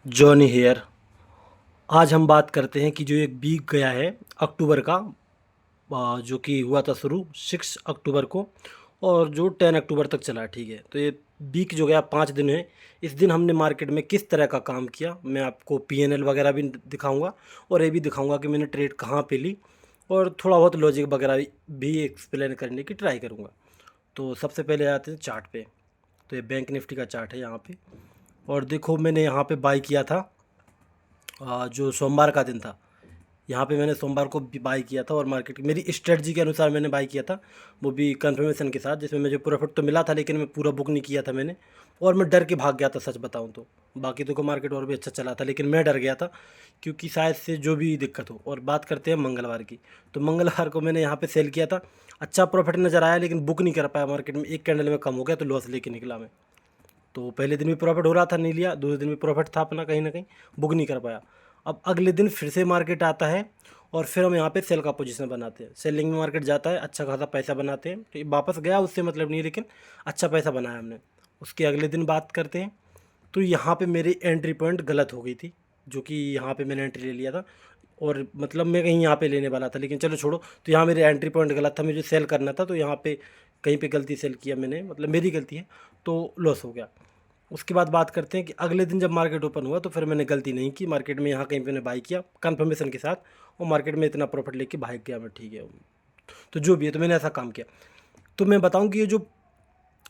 Johnny hair. आज हम बात करते हैं कि जो एक वीक गया है अक्टूबर का, जो कि हुआ था शुरू 6 अक्टूबर को और जो 10 अक्टूबर तक चला। ठीक है, तो ये वीक जो गया 5 दिन है। इस दिन हमने मार्केट में किस तरह का काम किया, मैं आपको पीएनएल वगैरह भी दिखाऊंगा और ये भी दिखाऊंगा कि मैंने ट्रेड कहाँ पे ली, और थोड़ा बहुत लॉजिक वगैरह भी एक्सप्लेन करने की ट्राई करूँगा। तो सबसे पहले आते हैं चार्ट पे। तो ये बैंक निफ्टी का चार्ट है यहाँ पे, और देखो मैंने यहाँ पे बाई किया था जो सोमवार का दिन था। यहाँ पे मैंने सोमवार को भी बाई किया था और मार्केट की मेरी स्ट्रेटजी के अनुसार मैंने बाई किया था, वो भी कंफर्मेशन के साथ, जिसमें मुझे प्रॉफिट तो मिला था लेकिन मैं पूरा बुक नहीं किया था मैंने, और मैं डर के भाग गया था सच बताऊँ तो। बाकी तो को मार्केट और भी अच्छा चला था लेकिन मैं डर गया था क्योंकि शायद से जो भी दिक्कत हो। और बात करते हैं मंगलवार की, तो मंगलवार को मैंने यहाँ पर सेल किया था। अच्छा प्रॉफिट नज़र आया लेकिन बुक नहीं कर पाया मार्केट में, एक कैंडल में कम हो गया तो लॉस लेके निकला मैं। तो पहले दिन भी प्रॉफिट हो रहा था, नहीं लिया। दूसरे दिन भी प्रॉफिट था अपना, कहीं ना कहीं बुक नहीं कर पाया। अब अगले दिन फिर से मार्केट आता है और फिर हम यहाँ पे सेल का पोजीशन बनाते हैं। सेलिंग में मार्केट जाता है, अच्छा खासा पैसा बनाते हैं। तो ये वापस गया उससे मतलब नहीं, लेकिन अच्छा पैसा बनाया हमने। उसके अगले दिन बात करते हैं, तो यहाँ पे मेरी एंट्री पॉइंट गलत हो गई थी, जो कि यहाँ पे मैंने एंट्री ले लिया था और मतलब मैं कहीं यहाँ पे लेने वाला था, लेकिन चलो छोड़ो। तो यहाँ मेरी एंट्री पॉइंट गलत था, मुझे सेल करना था, तो यहाँ पे कहीं पे गलती सेल किया मैंने, मतलब मेरी गलती है, तो लॉस हो गया। उसके बाद बात करते हैं कि अगले दिन जब मार्केट ओपन हुआ तो फिर मैंने गलती नहीं की, मार्केट में यहाँ कहीं पे मैंने बाई किया कंफर्मेशन के साथ, और मार्केट में इतना प्रॉफिट लेके भाग गया मैं। ठीक है, तो जो भी है, तो मैंने ऐसा काम किया। तो मैं बताऊँ कि ये जो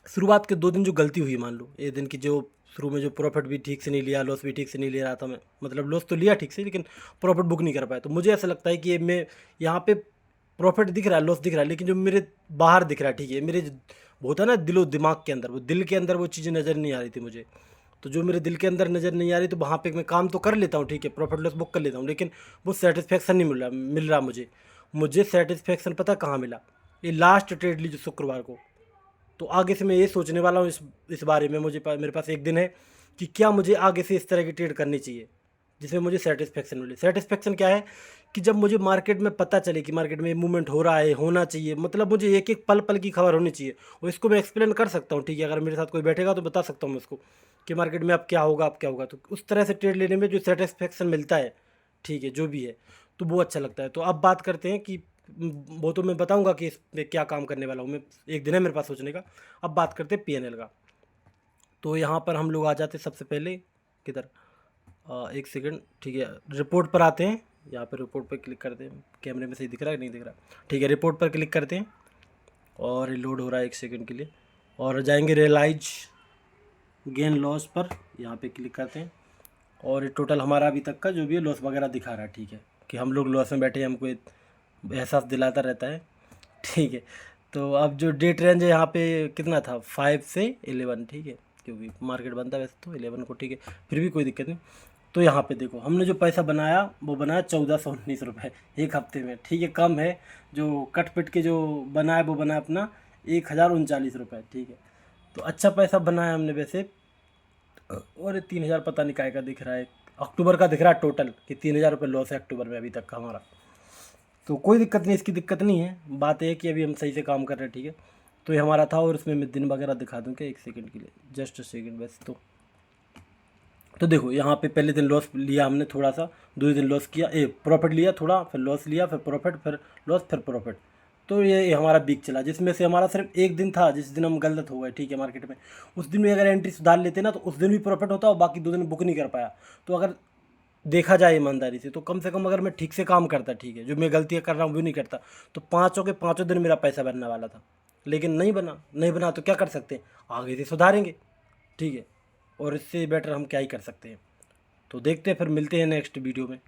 शुरुआत के 2 दिन जो गलती हुई, मान लो ये दिन की, जो शुरू में जो प्रॉफिट भी ठीक से नहीं लिया, लॉस भी ठीक से नहीं ले रहा था मैं, मतलब लॉस तो लिया ठीक से लेकिन प्रॉफिट बुक नहीं कर पाया। तो मुझे ऐसा लगता है कि ये मैं यहाँ पे प्रॉफिट दिख रहा है, लॉस दिख रहा है, लेकिन जो मेरे बाहर दिख रहा है, ठीक है, मेरे वो होता है ना दिलो दिमाग के अंदर, वो दिल के अंदर वो चीज़ें नज़र नहीं आ रही थी मुझे। तो जो मेरे दिल के अंदर नज़र नहीं आ रही, तो वहाँ पे मैं काम तो कर लेता हूँ, ठीक है, प्रॉफिट लॉस बुक कर लेता हूँ, लेकिन वो सेटिस्फेक्शन नहीं मिल रहा मुझे। मुझे सेटिस्फेक्शन पता कहाँ मिला, ये लास्ट ट्रेड ली जो शुक्रवार को। तो आगे से मैं ये सोचने वाला हूँ इस बारे में, मेरे पास एक दिन है कि क्या मुझे आगे से इस तरह की ट्रेड करनी चाहिए जिसमें मुझे सेटिस्फेक्शन मिले। सेटिस्फेक्शन क्या है कि जब मुझे मार्केट में पता चले कि मार्केट में मूवमेंट हो रहा है, होना चाहिए, मतलब मुझे एक एक पल पल की खबर होनी चाहिए, और इसको मैं एक्सप्लेन कर सकता हूँ, ठीक है, अगर मेरे साथ कोई बैठेगा तो बता सकता हूँ मैं उसको कि मार्केट में अब क्या होगा, अब क्या होगा। तो उस तरह से ट्रेड लेने में जो सेटिस्फेक्शन मिलता है, ठीक है, जो भी है, तो वो अच्छा लगता है। तो अब बात करते हैं कि वो तो मैं बताऊंगा कि इसमें क्या काम करने वाला हूँ मैं, एक दिन है मेरे पास सोचने का। अब बात करते हैं पीएनएल का। तो यहाँ पर हम लोग आ जाते हैं सबसे पहले किधर, एक सेकंड, ठीक है, रिपोर्ट पर आते हैं। यहाँ पर रिपोर्ट पर क्लिक करते हैं, कैमरे में सही दिख रहा है कि नहीं दिख रहा, ठीक है, रिपोर्ट पर क्लिक करते हैं और ये लोड हो रहा है एक सेकंड के लिए, और जाएंगे रियलाइज गेन लॉस पर, यहाँ पे क्लिक करते हैं, और ये टोटल हमारा अभी तक का जो भी है लॉस वगैरह दिखा रहा है, ठीक है, कि हम लोग लॉस में बैठे हैं, हमको एहसास दिलाता रहता है, ठीक है। तो अब जो डेट रेंज है यहाँ पे कितना था, 5 से 11, ठीक है, क्योंकि मार्केट बनता है वैसे तो 11 को, ठीक है, फिर भी कोई दिक्कत नहीं। तो यहाँ पे देखो हमने जो पैसा बनाया वो बनाया 1419 रुपये एक हफ्ते में, ठीक है, कम है। जो कट पिट के जो बनाया वो बनाया अपना 1039 रुपये, ठीक है, तो अच्छा पैसा बनाया हमने वैसे। और 3000 पता नहीं काय का दिख रहा है, अक्टूबर का दिख रहा है टोटल कि 3000 रुपये लॉस है अक्टूबर में अभी तक का हमारा। तो कोई दिक्कत नहीं, इसकी दिक्कत नहीं है, बात यह है कि अभी हम सही से काम कर रहे हैं, ठीक है। तो ये हमारा था, और इसमें मैं दिन वगैरह दिखा दूँ क्या, एक सेकंड के लिए, जस्ट अ सेकंड बस। तो देखो यहाँ पे पहले दिन लॉस लिया हमने थोड़ा सा, दूसरे दिन लॉस किया, प्रॉफिट लिया थोड़ा, फिर लॉस लिया, फिर प्रॉफिट, फिर लॉस, फिर प्रॉफिट। तो ये हमारा वीक चला, जिसमें से हमारा सिर्फ एक दिन था जिस दिन हम गलत हो गए, ठीक है, मार्केट में। उस दिन भी अगर एंट्री सुधार लेते ना तो उस दिन भी प्रॉफिट होता, और बाकी 2 दिन बुक नहीं कर पाया। तो अगर देखा जाए ईमानदारी से कम अगर मैं ठीक से काम करता, ठीक है, जो मैं गलतियाँ कर रहा हूँ वो नहीं करता, तो पाँचों के पाँचों दिन मेरा पैसा बनने वाला था। लेकिन नहीं बना तो क्या कर सकते हैं, आगे से सुधारेंगे, ठीक है, और इससे बेटर हम क्या ही कर सकते हैं। तो देखते हैं, फिर मिलते हैं नेक्स्ट वीडियो में।